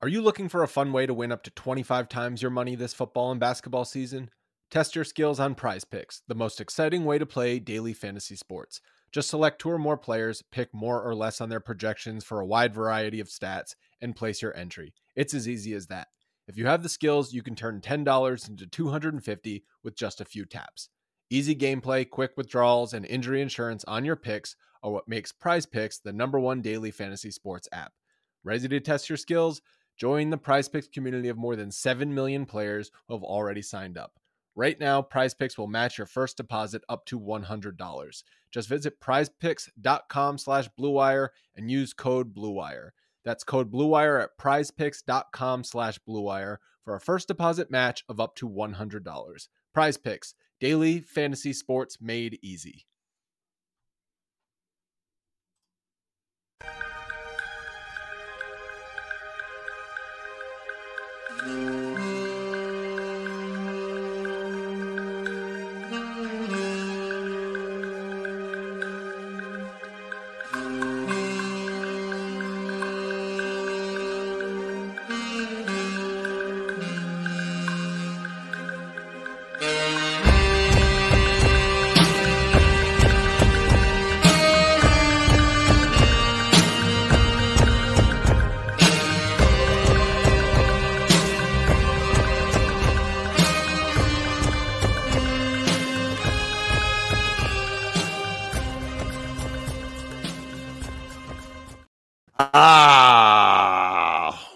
Are you looking for a fun way to win up to 25 times your money this football and basketball season? Test your skills on Prize Picks, the most exciting way to play daily fantasy sports. Just select two or more players, pick more or less on their projections for a wide variety of stats, and place your entry. It's as easy as that. If you have the skills, you can turn $10 into $250 with just a few taps. Easy gameplay, quick withdrawals, and injury insurance on your picks are what makes Prize Picks the #1 daily fantasy sports app. Ready to test your skills? Join the Prize Picks community of more than 7 million players who have already signed up. Right now, Prize Picks will match your first deposit up to $100. Just visit prizepicks.com/bluewire and use code BLUEWIRE. That's code BLUEWIRE at prizepicks.com/bluewire for a first deposit match of up to $100. Prize Picks, daily fantasy sports made easy.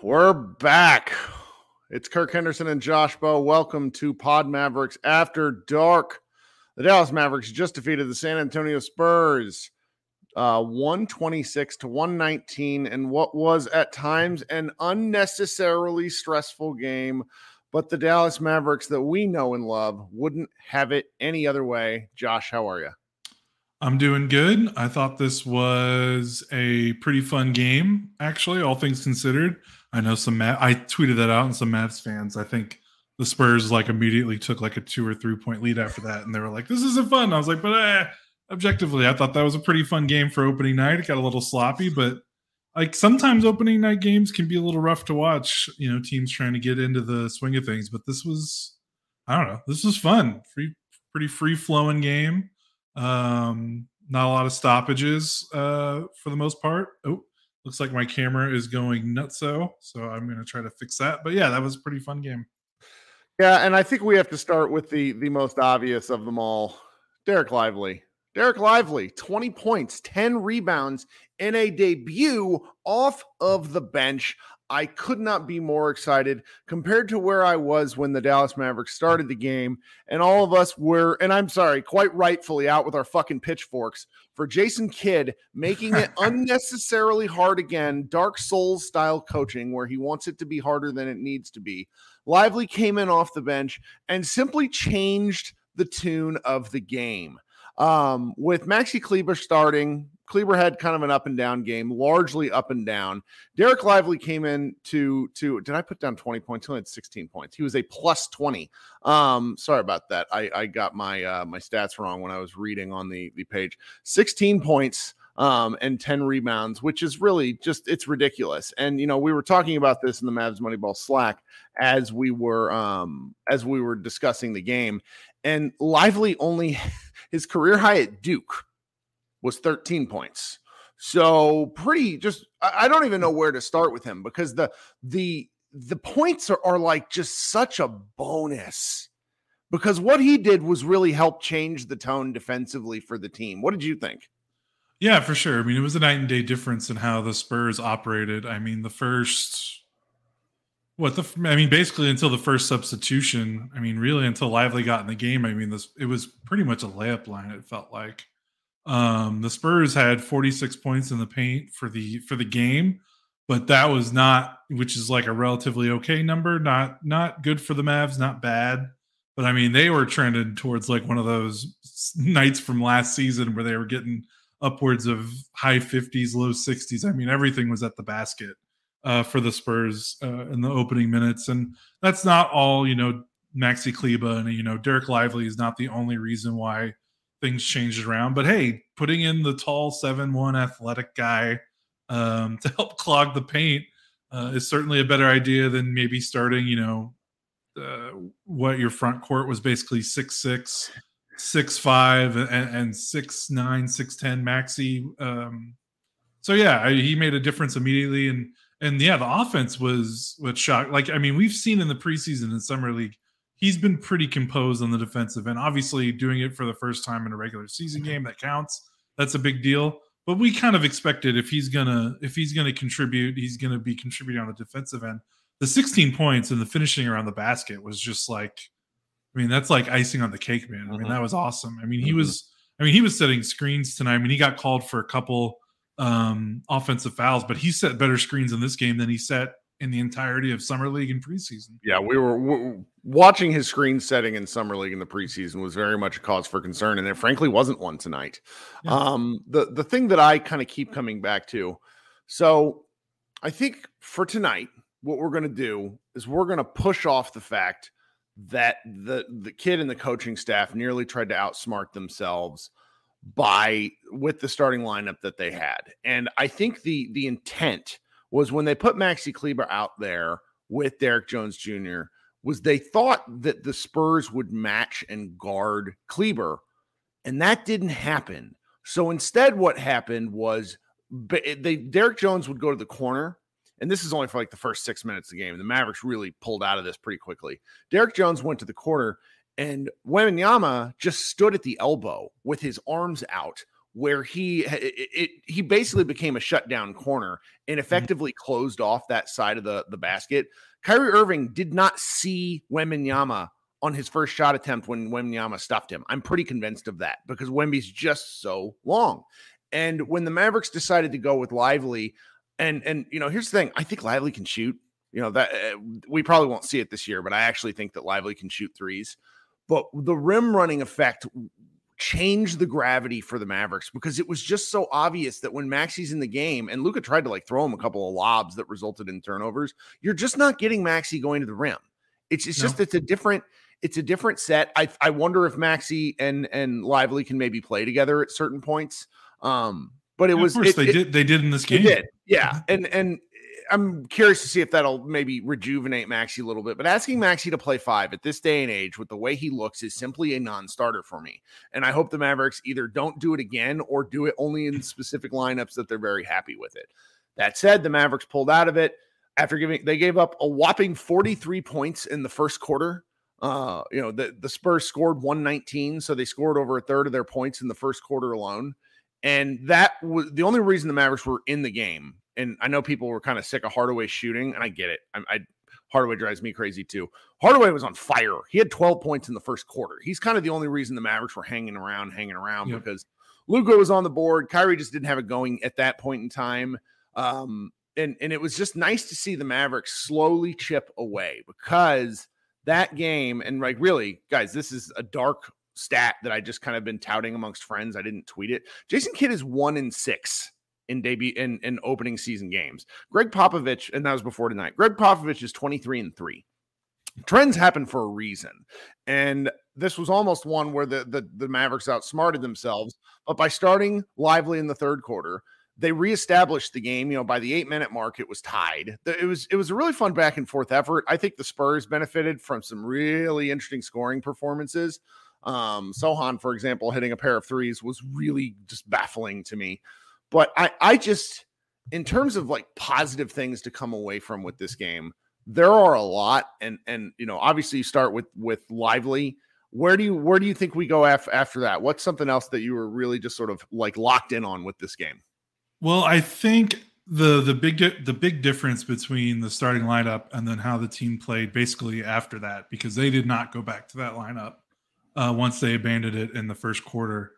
We're back. It's Kirk Henderson and Josh Bowe. Welcome to Pod Mavericks After Dark. The Dallas Mavericks just defeated the San Antonio Spurs 126-119 in what was at times an unnecessarily stressful game, but the Dallas Mavericks that we know and love wouldn't have it any other way. Josh, how are you? I'm doing good. I thought this was a pretty fun game, actually, all things considered. I know I tweeted that out, and some Mavs fans, I think the Spurs immediately took a 2 or 3 point lead after that, and they were like, this isn't fun. I was like, but objectively, I thought that was a pretty fun game for opening night. It got a little sloppy, but sometimes opening night games can be a little rough to watch, teams trying to get into the swing of things. But this was, I don't know, this was fun. Pretty free-flowing game. Not a lot of stoppages for the most part. Oh, looks like my camera is going nutso, so I'm going to try to fix that. But yeah, that was a pretty fun game. Yeah, and I think we have to start with the most obvious of them all, Dereck Lively. Dereck Lively, 20 points, 10 rebounds in a debut off of the bench. I could not be more excited compared to where I was when the Dallas Mavericks started the game. And all of us were, and I'm sorry, quite rightfully out with our fucking pitchforks for Jason Kidd making it unnecessarily hard again, Dark Souls style coaching where he wants it to be harder than it needs to be. Lively came in off the bench and simply changed the tune of the game. With Maxi Kleber starting, Kleber had kind of an up and down game, largely up and down. Dereck Lively came in to did I put down 20 points? He only had 16 points. He was a plus 20. Sorry about that. I got my my stats wrong when I was reading on the page. 16 points and 10 rebounds, which is really just, it's ridiculous. And we were talking about this in the Mavs Moneyball Slack as we were discussing the game. And Lively only his career high at Duke was 13 points. So pretty just, I don't even know where to start with him because the points are just such a bonus because what he did was really help change the tone defensively for the team. What did you think? Yeah, for sure. I mean, it was a night and day difference in how the Spurs operated. I mean, basically until the first substitution, really until Lively got in the game, it was pretty much a layup line, it felt like. The Spurs had 46 points in the paint for the game, but that was not, which is a relatively okay number, not good for the Mavs, not bad. But they were trending towards one of those nights from last season where they were getting upwards of high 50s, low 60s. Everything was at the basket for the Spurs in the opening minutes. And that's not all, Maxi Kleber and, Dereck Lively is not the only reason why things changed around. But hey, putting in the tall 7'1" athletic guy to help clog the paint is certainly a better idea than maybe starting, what your front court was basically 6'6", 6'5", and 6'9", 6'10" Maxey. So yeah, he made a difference immediately, and yeah, the offense was what shocked. Like, I mean, we've seen in the preseason and summer league, he's been pretty composed on the defensive end. Obviously, doing it for the first time in a regular season game, that counts. That's a big deal. But we kind of expected if he's gonna contribute, he's gonna be contributing on the defensive end. The 16 points and the finishing around the basket was just like, I mean, that's like icing on the cake, man. I mean, that was awesome. I mean, he was setting screens tonight. I mean, he got called for a couple offensive fouls, but he set better screens in this game than he set in the entirety of summer league and preseason. Yeah, we were watching his screen setting in summer league in the preseason was very much a cause for concern, and there frankly wasn't one tonight. Yeah. The thing that I kind of keep coming back to, so I think for tonight, what we're going to do is we're going to push off the fact that the kid and the coaching staff nearly tried to outsmart themselves with the starting lineup that they had. And I think the intent was when they put Maxi Kleber out there with Derrick Jones Jr. was they thought that the Spurs would match and guard Kleber, and that didn't happen. So instead what happened was Derrick Jones would go to the corner, and this is only for like the first 6 minutes of the game. The Mavericks really pulled out of this pretty quickly. Derrick Jones went to the corner, and Wembanyama just stood at the elbow with his arms out, where he basically became a shutdown corner and effectively closed off that side of the basket. Kyrie Irving did not see Wembanyama on his first shot attempt when Wembanyama stuffed him. I'm pretty convinced of that because Wemby's just so long. And when the Mavericks decided to go with Lively, and here's the thing, I think Lively can shoot. That we probably won't see it this year, but I actually think that Lively can shoot threes. But the rim running effect changed the gravity for the Mavericks because it was just so obvious that when Maxi's in the game and Luka tried to throw him a couple of lobs that resulted in turnovers, you're just not getting Maxi going to the rim. It's a different set. I wonder if Maxi and Lively can maybe play together at certain points. But it was, of course they did in this game. They did. Yeah. And I'm curious to see if that'll maybe rejuvenate Maxi a little bit, but asking Maxi to play 5 at this day and age with the way he looks is simply a non-starter for me. And I hope the Mavericks either don't do it again or do it only in specific lineups that they're very happy with it. That said, the Mavericks pulled out of it after they gave up a whopping 43 points in the first quarter. The Spurs scored 119, so they scored over a third of their points in the first quarter alone. And that was the only reason the Mavericks were in the game. And I know people were kind of sick of Hardaway shooting, and I get it. Hardaway drives me crazy too. Hardaway was on fire. He had 12 points in the first quarter. He's kind of the only reason the Mavericks were hanging around yep. Because Luka was on the board. Kyrie just didn't have it going at that point in time. And it was just nice to see the Mavericks slowly chip away because that game, and really, guys, this is a dark stat that I just kind of been touting amongst friends. I didn't tweet it. Jason Kidd is 1-6 in opening season games. Greg Popovich, and that was before tonight. Greg Popovich is 23-3. Trends happen for a reason. And this was almost one where the Mavericks outsmarted themselves, but by starting Lively in the third quarter, they reestablished the game. By the 8-minute mark, it was tied. It was a really fun back and forth effort. I think the Spurs benefited from some really interesting scoring performances. Sohan, for example, hitting a pair of threes was really just baffling to me. But I just, in terms of positive things to come away from with this game, there are a lot. And obviously you start with Lively. Where do you think we go after that? What's something else that you were really just sort of locked in on with this game? Well, I think the big difference between the starting lineup and then how the team played basically after that, because they did not go back to that lineup once they abandoned it in the first quarter,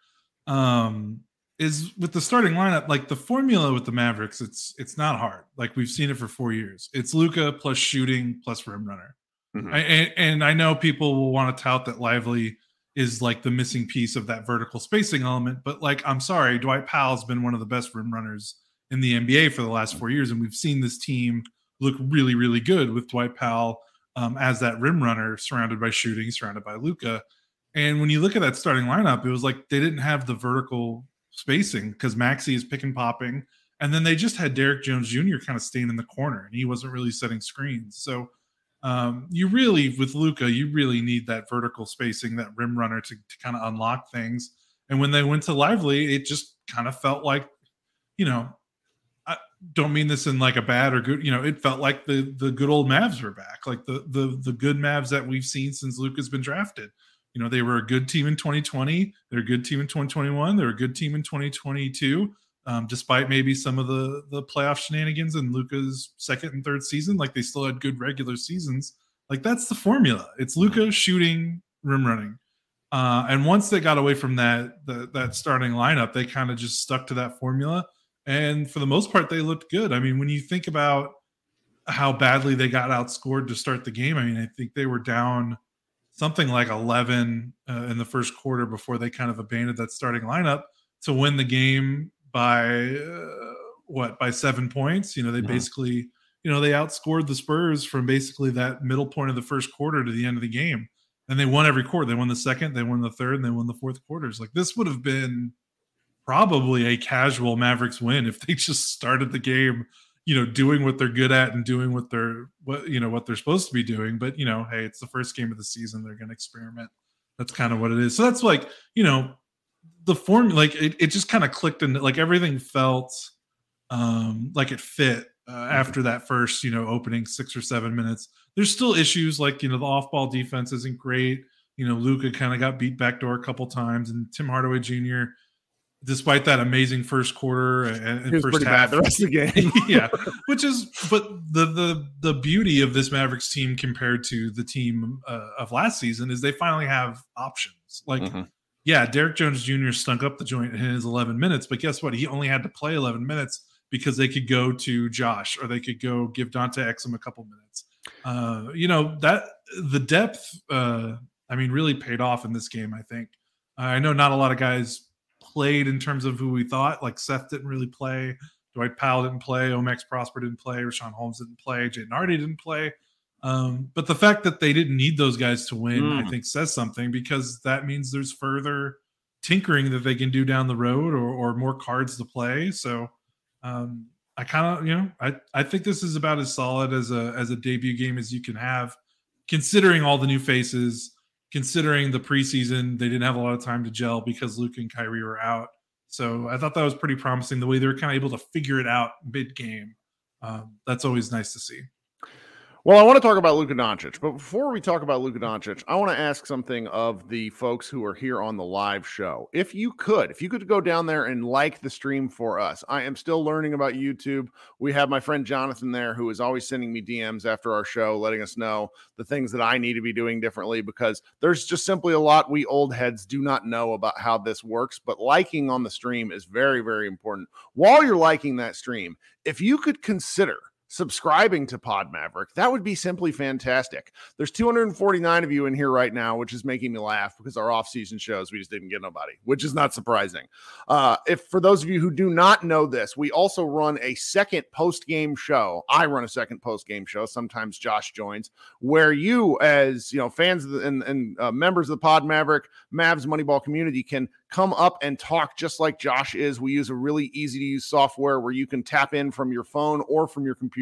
is with the starting lineup. The formula with the Mavericks, it's not hard. We've seen it for 4 years. It's Luka plus shooting plus rim runner. Mm-hmm. And I know people will want to tout that Lively is the missing piece of that vertical spacing element, but I'm sorry, Dwight Powell's been one of the best rim runners in the NBA for the last 4 years, and we've seen this team look really, really good with Dwight Powell as that rim runner, surrounded by shooting, surrounded by Luka. And when you look at that starting lineup, it was they didn't have the vertical spacing because Maxey is pick and popping, And then they just had Derrick Jones Jr. kind of staying in the corner, and he wasn't really setting screens. So you really, with Luka, you really need that vertical spacing, that rim runner to kind of unlock things. And when they went to Lively, it just kind of felt like, I don't mean this in like a bad or good, it felt like the good old Mavs were back, like the good Mavs that we've seen since Luka's been drafted. They were a good team in 2020. They're a good team in 2021. They're a good team in 2022. Despite maybe some of the playoff shenanigans in Luka's second and third season, like they still had good regular seasons. Like that's the formula. It's Luka shooting, rim running. And once they got away from that starting lineup, they kind of just stuck to that formula. And for the most part, they looked good. I mean, when you think about how badly they got outscored to start the game, I mean, I think they were down something like 11 in the first quarter before they kind of abandoned that starting lineup to win the game by 7 points. They basically, they outscored the Spurs from basically that middle point of the first quarter to the end of the game. And they won every quarter. They won the second, they won the third, and they won the fourth quarters. Like this would have been probably a casual Mavericks win if they just started the game, doing what they're good at and doing what they're supposed to be doing. But, hey, it's the first game of the season. They're going to experiment. That's kind of what it is. So that's like, the form, like it just kind of clicked and like everything felt like it fit after that first, opening 6 or 7 minutes. There's still issues like, the off-ball defense isn't great. Luka kind of got beat backdoor a couple times, and Tim Hardaway Jr., despite that amazing first quarter and first half, the rest of the game. Yeah, but the beauty of this Mavericks team compared to the team of last season is they finally have options. Like, yeah, Derrick Jones Jr. stunk up the joint in his 11 minutes, but guess what? He only had to play 11 minutes because they could go to Josh or they could go give Dante Exum a couple minutes. That the depth, really paid off in this game. I think I know not a lot of guys played in terms of who we thought. Like Seth didn't really play, Dwight Powell didn't play, Omex Prosper didn't play, Rashawn Holmes didn't play, Jaden Hardy didn't play. But the fact that they didn't need those guys to win, I think says something, because that means there's further tinkering that they can do down the road or more cards to play. So I kind of, I think this is about as solid as a debut game as you can have, considering all the new faces, considering the preseason, they didn't have a lot of time to gel because Luka and Kyrie were out. So I thought that was pretty promising, the way they were kind of able to figure it out mid-game. That's always nice to see. Well, I want to talk about Luka Doncic, but before we talk about Luka Doncic, I want to ask something of the folks who are here on the live show. If you could go down there and like the stream for us. I am still learning about YouTube. We have my friend Jonathan there who is always sending me DMs after our show, letting us know the things that I need to be doing differently, because there's just simply a lot we old heads do not know about how this works. But liking on the stream is very, very important. While you're liking that stream, if you could consider subscribing to Pod Maverick, that would be simply fantastic. There's 249 of you in here right now, which is making me laugh because our off-season shows, we just didn't get nobody, which is not surprising. If for those of you who do not know this, we also run a second post-game show. I run a second post-game show. Sometimes Josh joins, where you, as fans of and members of the Pod Maverick Mavs Moneyball community, can come up and talk just like Josh is. We use a really easy to use software where you can tap in from your phone or from your computer.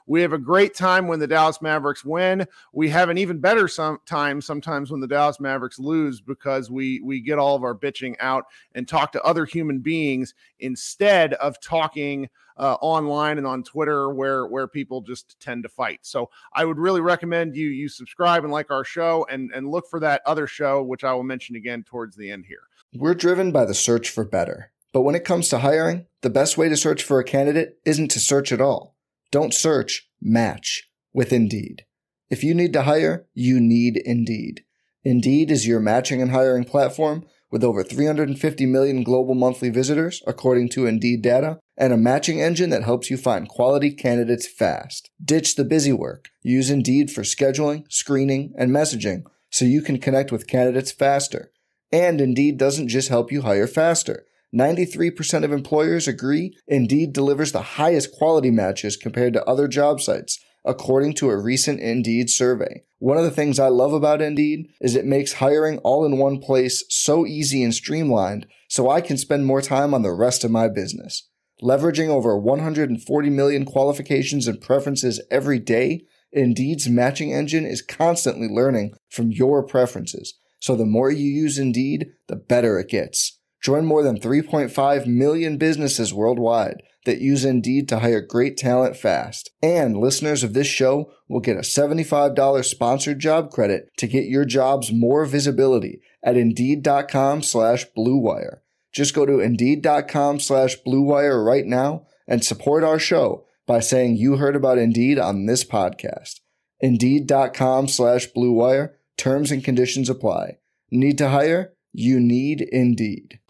We have a great time when the Dallas Mavericks win. We have an even better time sometimes when the Dallas Mavericks lose, because we get all of our bitching out and talk to other human beings instead of talking online and on Twitter where people just tend to fight. So I would really recommend you subscribe and like our show and look for that other show, which I will mention again towards the end here. We're driven by the search for better. But when it comes to hiring, the best way to search for a candidate isn't to search at all. Don't search, match with Indeed. If you need to hire, you need Indeed. Indeed is your matching and hiring platform with over 350 million global monthly visitors, according to Indeed data, and a matching engine that helps you find quality candidates fast. Ditch the busy work. Use Indeed for scheduling, screening, and messaging so you can connect with candidates faster. And Indeed doesn't just help you hire faster. 93% of employers agree Indeed delivers the highest quality matches compared to other job sites, according to a recent Indeed survey. One of the things I love about Indeed is it makes hiring all in one place so easy and streamlined, so I can spend more time on the rest of my business. Leveraging over 140 million qualifications and preferences every day, Indeed's matching engine is constantly learning from your preferences. So the more you use Indeed, the better it gets. Join more than 3.5 million businesses worldwide that use Indeed to hire great talent fast. And listeners of this show will get a $75 sponsored job credit to get your jobs more visibility at Indeed.com/Blue Wire. Just go to Indeed.com/Blue Wire right now and support our show by saying you heard about Indeed on this podcast. Indeed.com/Blue Wire. Terms and conditions apply. Need to hire? You need Indeed.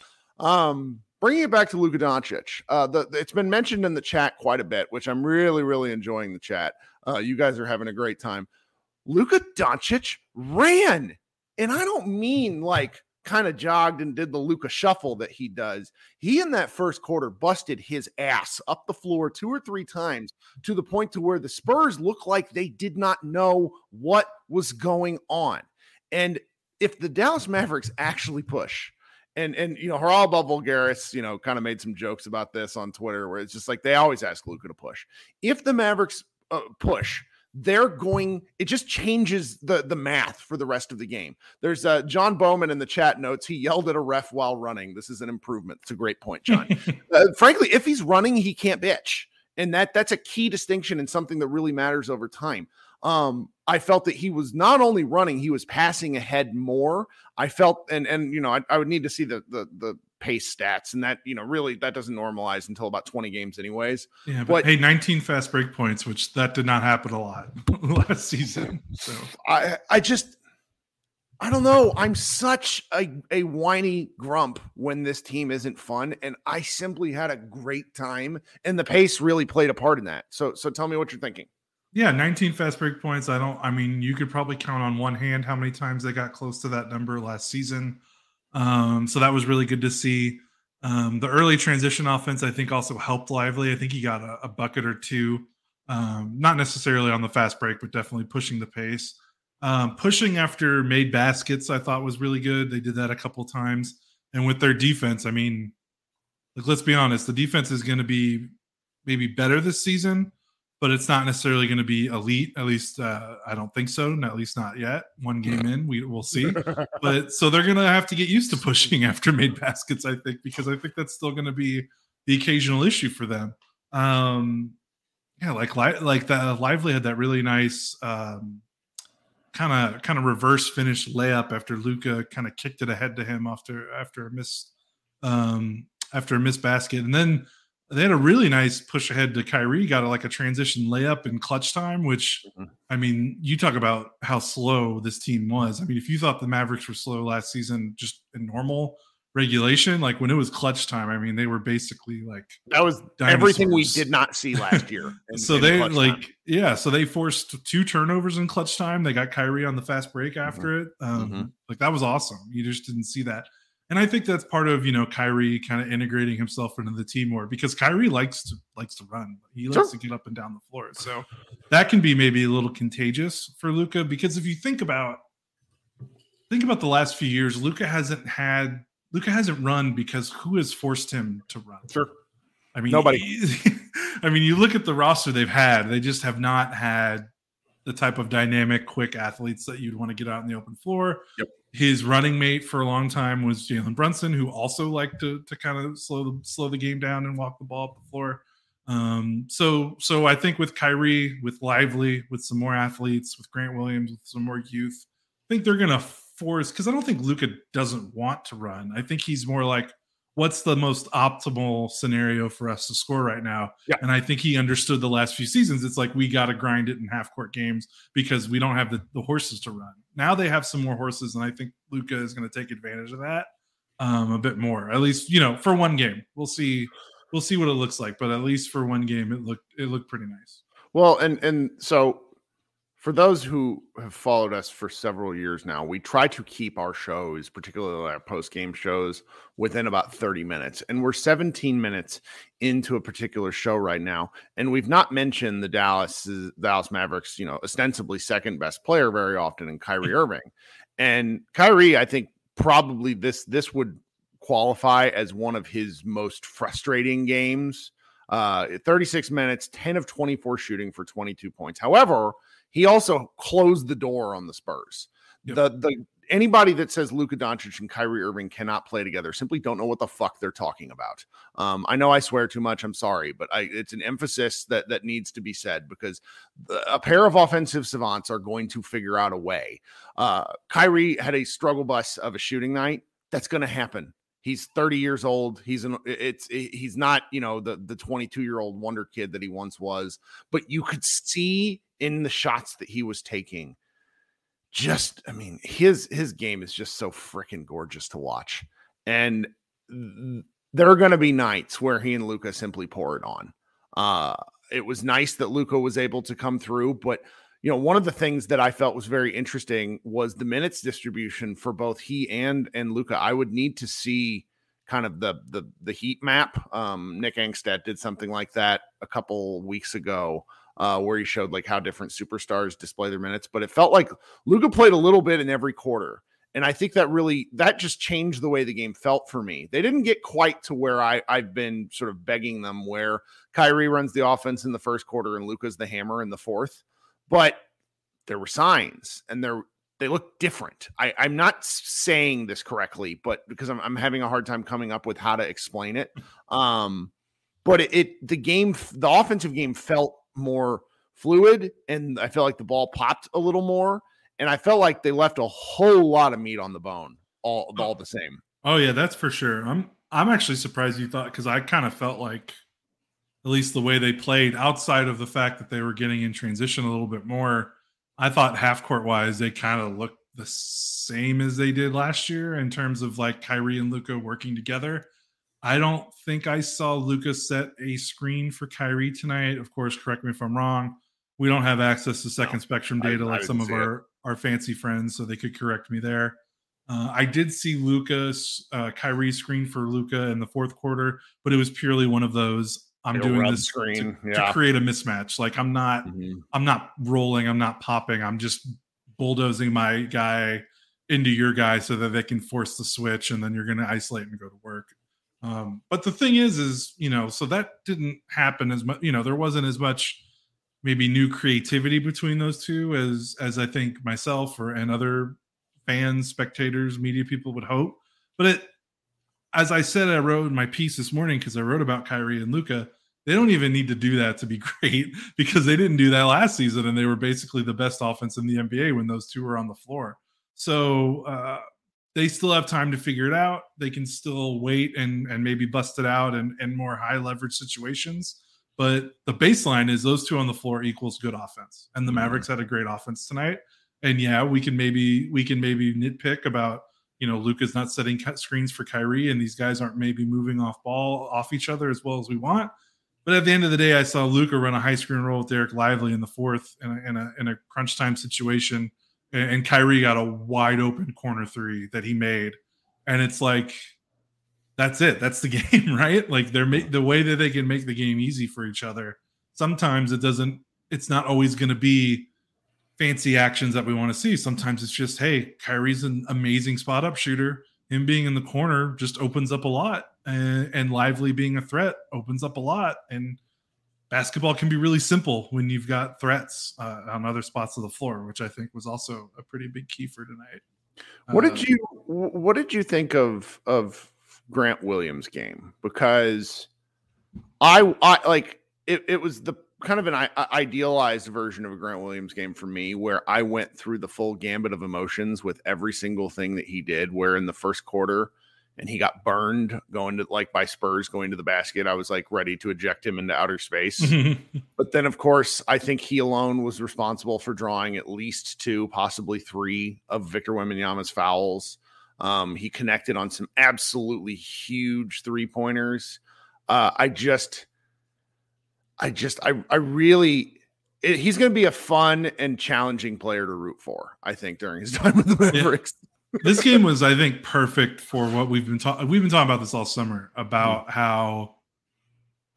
Bringing it back to Luka Doncic, it's been mentioned in the chat quite a bit, which I'm really, really enjoying the chat. You guys are having a great time. Luka Doncic ran, and I don't mean like kind of jogged and did the Luka shuffle that he does. He in that first quarter busted his ass up the floor 2 or 3 times to the point to where the Spurs looked like they did not know what was going on. And if the Dallas Mavericks actually push, and Geraldo Vulgaris, kind of made some jokes about this on Twitter where it's just like they always ask Luka to push. If the Mavericks push, it just changes the math for the rest of the game. There's John Bowman in the chat notes. He yelled at a ref while running. This is an improvement. It's a great point, John. Frankly, if he's running, he can't bitch. And that's a key distinction and something that really matters over time. I felt that he was not only running, he was passing ahead more. I felt, and I would need to see the pace stats, and that, really that doesn't normalize until about 20 games anyways. Yeah, but hey, 19 fast break points, which that did not happen a lot last season. So I don't know. I'm such a whiny grump when this team isn't fun, and I simply had a great time, and the pace really played a part in that. So tell me what you're thinking. Yeah, 19 fast break points. You could probably count on one hand how many times they got close to that number last season. So that was really good to see. The early transition offense, I think, also helped Lively. I think he got a bucket or two, not necessarily on the fast break, but definitely pushing the pace. Pushing after made baskets, I thought was really good. They did that a couple times. And with their defense, let's be honest, the defense is going to be maybe better this season, but it's not necessarily going to be elite. At least I don't think so. At least not yet. One game in, we'll see. But so they're going to have to get used to pushing after made baskets, I think, because I think that's still going to be the occasional issue for them. Like that Lively had that really nice kind of reverse finish layup after Luka kind of kicked it ahead to him after a missed basket, and then they had a really nice push ahead to Kyrie, got a transition layup in clutch time, which, you talk about how slow this team was. If you thought the Mavericks were slow last season, just in normal regulation, when it was clutch time, they were basically that was dinosaurs. Everything we did not see last year. So they forced 2 turnovers in clutch time. They got Kyrie on the fast break after it. That was awesome. You just didn't see that. And I think that's part of, Kyrie kind of integrating himself into the team more, because Kyrie likes to run. He likes to get up and down the floor. So that can be maybe a little contagious for Luka, because if you think about the last few years, Luka hasn't run because who has forced him to run? Sure. Nobody. You look at the roster they've had, they just have not had the type of dynamic, quick athletes that you'd want to get out in the open floor. Yep. His running mate for a long time was Jalen Brunson, who also liked to kind of slow the game down and walk the ball up the floor. So I think with Kyrie, with Lively, with some more athletes, with Grant Williams, with some more youth, I think they're going to force, because I don't think Luka doesn't want to run. I think he's more like, what's the most optimal scenario for us to score right now? Yeah. And I think he understood the last few seasons. It's like, we got to grind it in half court games because we don't have the horses to run. Now they have some more horses, and I think Luka is going to take advantage of that a bit more, at least, for one game. We'll see what it looks like, but at least for one game, it looked pretty nice. Well, and so for those who have followed us for several years now, we try to keep our shows, particularly our post-game shows, within about 30 minutes. And we're 17 minutes into a particular show right now. And we've not mentioned the Dallas Mavericks, ostensibly second best player very often in Kyrie Irving. And Kyrie, I think probably this would qualify as one of his most frustrating games 36 minutes, 10 of 24 shooting for 22 points. However, he also closed the door on the Spurs. Yep. Anybody that says Luka Doncic and Kyrie Irving cannot play together simply don't know what the fuck they're talking about. I know I swear too much. I'm sorry, but it's an emphasis that needs to be said, because a pair of offensive savants are going to figure out a way. Kyrie had a struggle bus of a shooting night. That's going to happen. He's 30 years old. He's not, the 22-year-old wonder kid that he once was, but you could see in the shots that he was taking, his game is just so freaking gorgeous to watch. And there are going to be nights where he and Luka simply pour it on. It was nice that Luka was able to come through, but one of the things that I felt was very interesting was the minutes distribution for both he and Luka. I would need to see kind of the heat map. Nick Angstad did something like that a couple weeks ago, where he showed like how different superstars display their minutes, but it felt like Luka played a little bit in every quarter. And I think that just changed the way the game felt for me. They didn't get quite to where I've been sort of begging them, where Kyrie runs the offense in the first quarter and Luka's the hammer in the fourth. But there were signs, and they look different. I'm not saying this correctly, but because I'm having a hard time coming up with how to explain it. But the offensive game felt more fluid, and I felt like the ball popped a little more, and I felt like they left a whole lot of meat on the bone, all the same. Oh yeah, that's for sure. I'm actually surprised you thought, because I kind of felt like, at least the way they played, outside of the fact that they were getting in transition a little bit more, I thought half court wise they kind of looked the same as they did last year in terms of like Kyrie and Luka working together. I don't think I saw Luka set a screen for Kyrie tonight. Of course, correct me if I'm wrong. We don't have access to second spectrum data like some of our fancy friends, so they could correct me there. I did see Kyrie screen for Luka in the fourth quarter, but it was purely one of those, I'm doing this to create a mismatch. Like I'm not rolling, I'm not popping, I'm just bulldozing my guy into your guy so that they can force the switch, and then you're going to isolate and go to work. But the thing is, so that didn't happen as much. There wasn't as much maybe new creativity between those two as I think myself and other fans, spectators, media people would hope. But as I said, I wrote in my piece this morning, because I wrote about Kyrie and Luka, they don't even need to do that to be great, because they didn't do that last season, and they were basically the best offense in the NBA when those two were on the floor. So they still have time to figure it out. They can still wait and maybe bust it out in more high leverage situations. But the baseline is those two on the floor equals good offense. And the Mavericks had a great offense tonight. And yeah, we can maybe nitpick about, Luka's not setting screens for Kyrie, and these guys aren't maybe moving off each other as well as we want. But at the end of the day, I saw Luka run a high screen roll with Dereck Lively in the fourth in a crunch time situation, and Kyrie got a wide open corner three that he made, and it's like, that's it. That's the game, right? Like the way that they can make the game easy for each other. Sometimes it's not always going to be fancy actions that we want to see. Sometimes it's just, hey, Kyrie's an amazing spot up shooter. Him being in the corner just opens up a lot, and Lively being a threat opens up a lot. And basketball can be really simple when you've got threats on other spots of the floor, which I think was also a pretty big key for tonight. What did you think of Grant Williams' game? Because I like it was the kind of an idealized version of a Grant Williams game for me, where I went through the full gambit of emotions with every single thing that he did, where in the first quarter, and he got burned by Spurs going to the basket, I was like ready to eject him into outer space. But then, of course, I think he alone was responsible for drawing at least 2, possibly 3 of Victor Wembanyama's fouls. He connected on some absolutely huge 3-pointers. He's going to be a fun and challenging player to root for, I think, during his time with the Mavericks. Yeah. This game was, I think, perfect for what we've been talking about this all summer, about how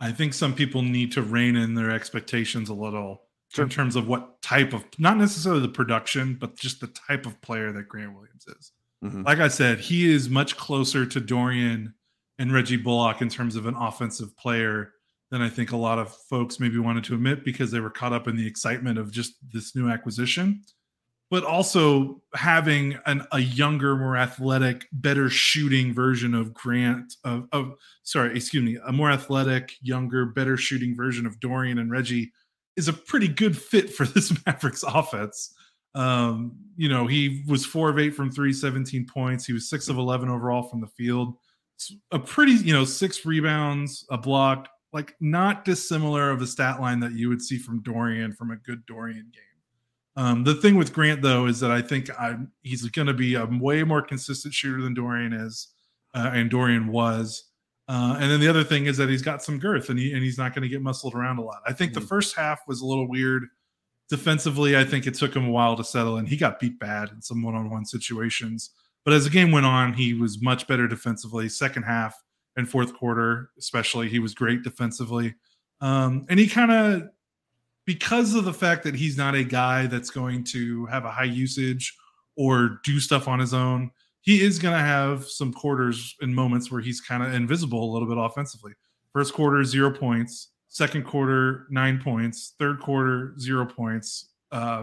I think some people need to rein in their expectations a little in terms of what type of, not necessarily the production, but just the type of player that Grant Williams is. Mm-hmm. Like I said, he is much closer to Dorian and Reggie Bullock in terms of an offensive player than I think a lot of folks maybe wanted to admit because they were caught up in the excitement of just this new acquisition. But also having a younger, more athletic, better shooting version of Grant, a more athletic, younger, better shooting version of Dorian and Reggie is a pretty good fit for this Mavericks offense. He was 4 of 8 from 3, 17 points. He was 6 of 11 overall from the field. It's a pretty, 6 rebounds, a block, like not dissimilar of a stat line that you would see from Dorian from a good Dorian game. The thing with Grant, though, is that I think he's going to be a way more consistent shooter than Dorian is, and Dorian was. And then the other thing is that he's got some girth, and he's not going to get muscled around a lot. I think the first half was a little weird. Defensively, I think it took him a while to settle in. He got beat bad in some one-on-one situations. But as the game went on, he was much better defensively. Second half and fourth quarter, especially, he was great defensively. And he kind of, because of the fact that he's not a guy that's going to have a high usage or do stuff on his own, he is going to have some quarters and moments where he's kind of invisible a little bit offensively. First quarter, 0 points. Second quarter, 9 points. Third quarter, 0 points.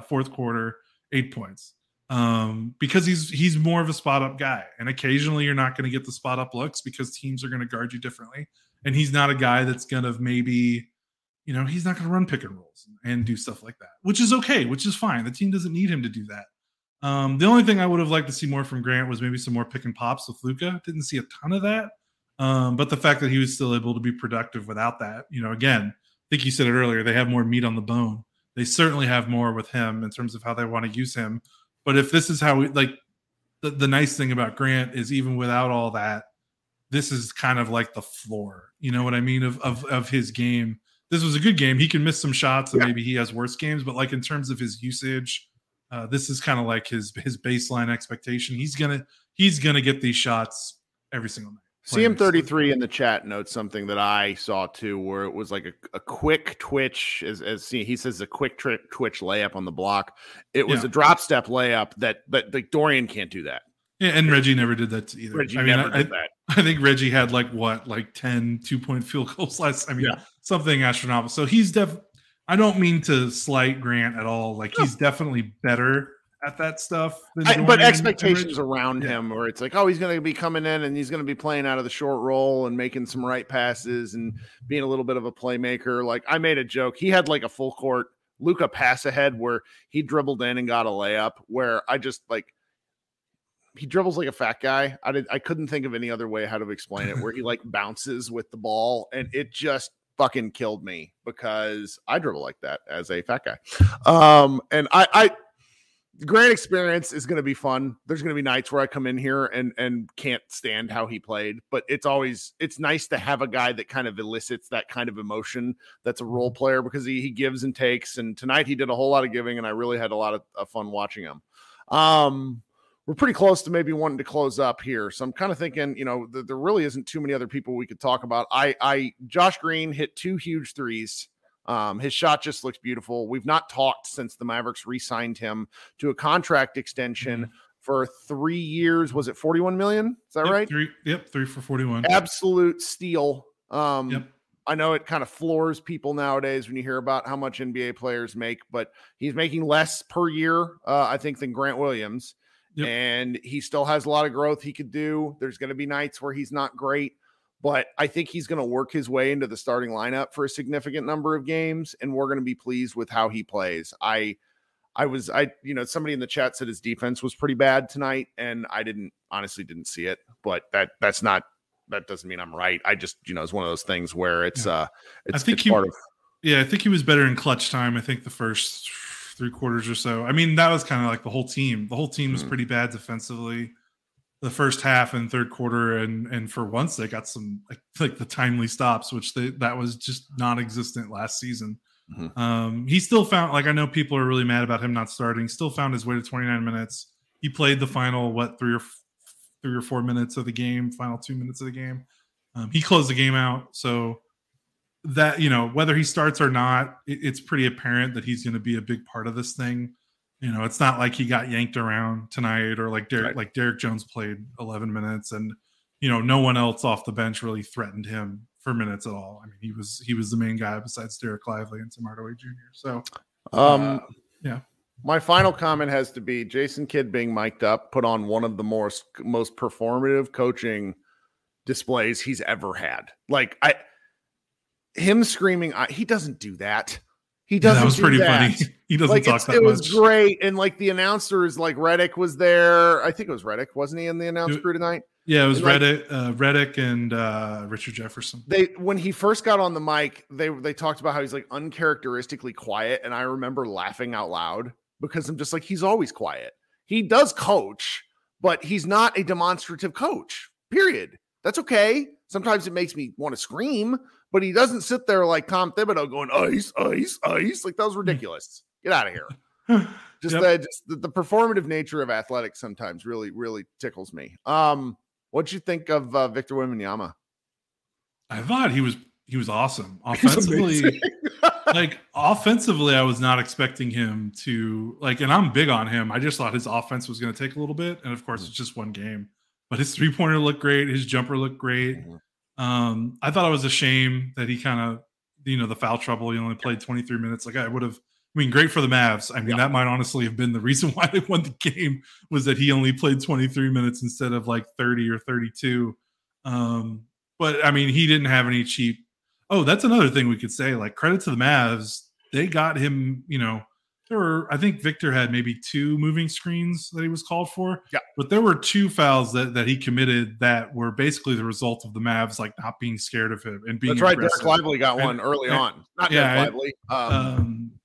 Fourth quarter, 8 points. Because he's more of a spot up guy. And occasionally you're not going to get the spot up looks because teams are going to guard you differently. And he's not a guy that's going to maybe, he's not going to run pick and rolls and do stuff like that, which is okay, which is fine. The team doesn't need him to do that. The only thing I would have liked to see more from Grant was maybe some more pick and pops with Luka. Didn't see a ton of that. But the fact that he was still able to be productive without that, again, I think you said it earlier, they have more meat on the bone. They certainly have more with him in terms of how they want to use him. But if this is how we the nice thing about Grant is even without all that, this is kind of like the floor, you know what I mean, of his game. This was a good game. He can miss some shots and maybe he has worse games, but like in terms of his usage, this is kind of like his baseline expectation. He's gonna get these shots every single night. CM33 in the chat notes something that I saw too, where it was like a quick twitch, as he says, a quick twitch layup on the block. It was a drop step layup that Dorian can't do that. Yeah, and Reggie never did that either. Reggie never did that. I think Reggie had 10 2-point field goals last. Something astronomical. So he's I don't mean to slight Grant at all. He's definitely better at that stuff. But expectations around him, where it's like, oh, he's going to be coming in and he's going to be playing out of the short roll and making some right passes and being a little bit of a playmaker. I made a joke. He had a full court Luka pass ahead where he dribbled in and got a layup, where I just he dribbles like a fat guy. I couldn't think of any other way how to explain it, where he bounces with the ball, and it just fucking killed me because I dribble like that as a fat guy. And the Grant experience is going to be fun. There's going to be nights where I come in here and can't stand how he played, but it's nice to have a guy that kind of elicits that kind of emotion. That's a role player because he gives and takes. And tonight he did a whole lot of giving, and I really had a lot of fun watching him. We're pretty close to maybe wanting to close up here. So I'm kind of thinking, there really isn't too many other people we could talk about. Josh Green hit 2 huge threes. His shot just looks beautiful. We've not talked since the Mavericks re-signed him to a contract extension for 3 years. Was it $41 million? Is that right? 3 for 41. Absolute steal. Yep. I know it kind of floors people nowadays when you hear about how much NBA players make, but he's making less per year, I think, than Grant Williams. Yep. And he still has a lot of growth he could do. There's going to be nights where he's not great, but I think he's going to work his way into the starting lineup for a significant number of games, and we're going to be pleased with how he plays. Somebody in the chat said his defense was pretty bad tonight, and I honestly didn't see it, but that doesn't mean I'm right. I just, it's one of those things where it's part of. Yeah, I think he was better in clutch time. I think the first 3 quarters or so. That was kind of the whole team. The whole team was pretty bad defensively the first half and third quarter, and for once they got some like the timely stops, which that was just non-existent last season. He still found, I know people are really mad about him not starting, still found his way to 29 minutes. He played the final 3 or 4 minutes of the game, final 2 minutes of the game. He closed the game out, so that, whether he starts or not, it's pretty apparent that he's going to be a big part of this thing. It's not like he got yanked around tonight, or Derek Jones played 11 minutes and, no one else off the bench really threatened him for minutes at all. I mean, he was the main guy besides Dereck Lively and Tim Hardaway Jr. So, yeah. My final comment has to be Jason Kidd being mic'd up, put on one of the most performative coaching displays he's ever had. Like him screaming, he doesn't do that. He doesn't. That was pretty that. funny. He doesn't talk that much. It was great, and like the announcers, like Reddick was there. I think it was Reddick, wasn't he, in the announce crew tonight? Yeah, it was Reddick and Richard Jefferson. When he first got on the mic, they talked about how he's like uncharacteristically quiet, and I remember laughing out loud because I'm just like, he's always quiet. He does coach, but he's not a demonstrative coach. Period. That's okay. Sometimes it makes me want to scream, but he doesn't sit there like Tom Thibodeau going ice, ice, ice. Like that was ridiculous. Get out of here. Just the performative nature of athletics sometimes really, really tickles me. What'd you think of Victor Wembanyama? I thought he was awesome offensively. Offensively, I was not expecting him to and I'm big on him. I just thought his offense was going to take a little bit, and of course, it's just one game. But his 3-pointer looked great. His jumper looked great. I thought it was a shame that he kind of, the foul trouble. He only played 23 minutes. Great for the Mavs. That might honestly have been the reason why they won the game, was that he only played 23 minutes instead of 30 or 32. But he didn't have any cheap. Oh, that's another thing we could say. Credit to the Mavs. They got him, I think Victor had maybe 2 moving screens that he was called for. Yeah. But there were 2 fouls that he committed that were basically the result of the Mavs not being scared of him and being That's right. aggressive. Dereck Lively got one early on. Not Dereck Lively.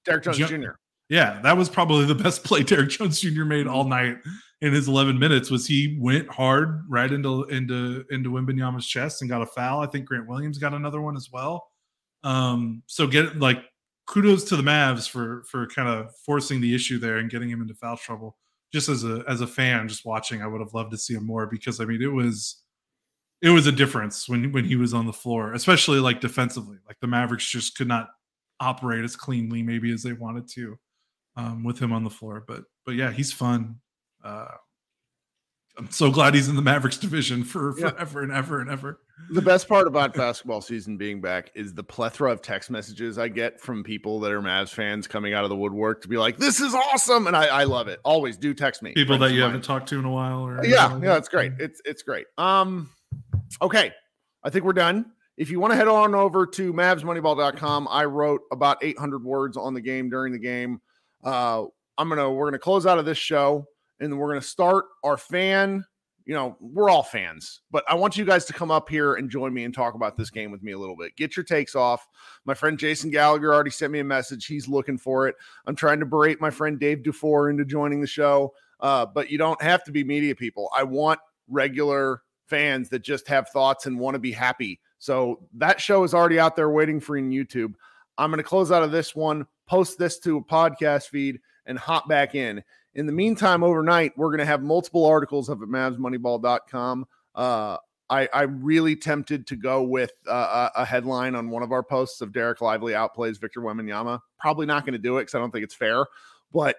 Derrick Jones Jr. Yeah, that was probably the best play Derrick Jones Jr. made all night in his 11 minutes. Was he went hard right into Wembanyama's chest and got a foul. I think Grant Williams got another one as well. So kudos to the Mavs for kind of forcing the issue there and getting him into foul trouble. Just as a fan, just watching, I would have loved to see him more, because it was a difference when he was on the floor, especially defensively. The Mavericks just could not operate as cleanly maybe as they wanted to with him on the floor. But yeah, he's fun. I'm so glad he's in the Mavericks division forever and ever and ever. The best part about basketball season being back is the plethora of text messages I get from people that are Mavs fans coming out of the woodwork to be like, this is awesome. And I love it. Always do text me. People that you haven't talked to in a while. Yeah, it's great. It's great. Okay. I think we're done. If you want to head on over to MavsMoneyball.com, I wrote about 800 words on the game during the game. We're going to close out of this show, and then we're going to start our fan. We're all fans, but I want you guys to come up here and join me and talk about this game with me a little bit. Get your takes off. My friend Jason Gallagher already sent me a message. He's looking for it. I'm trying to berate my friend Dave Dufour into joining the show, but you don't have to be media people. I want regular fans that just have thoughts and want to be happy. So that show is already out there waiting for you on YouTube. I'm going to close out of this one, post this to a podcast feed, and hop back in. In the meantime, overnight, we're going to have multiple articles up at MavsMoneyball.com. I'm really tempted to go with a headline on one of our posts of Dereck Lively outplays Victor Wembanyama. Probably not going to do it because I don't think it's fair. But,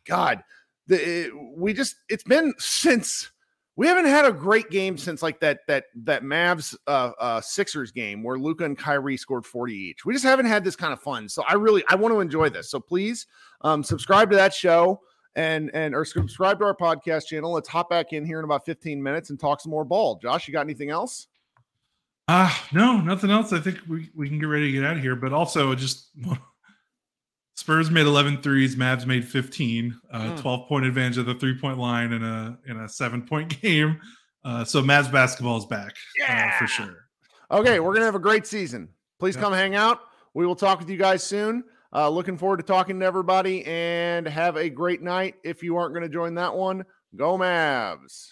God, it's been since – we haven't had a great game since that Mavs Sixers game where Luka and Kyrie scored 40 each. We just haven't had this kind of fun. So I want to enjoy this. So please subscribe to that show or subscribe to our podcast channel. Let's hop back in here in about 15 minutes and talk some more ball. Josh, you got anything else? No, nothing else. I think we can get ready to get out of here. But also just Spurs made 11 threes, Mavs made 15, 12-point advantage of the 3-point line in a 7-point game. So Mavs basketball is back for sure. Okay, we're going to have a great season. Please come hang out. We will talk with you guys soon. Looking forward to talking to everybody, and have a great night. If you aren't going to join that one, go Mavs.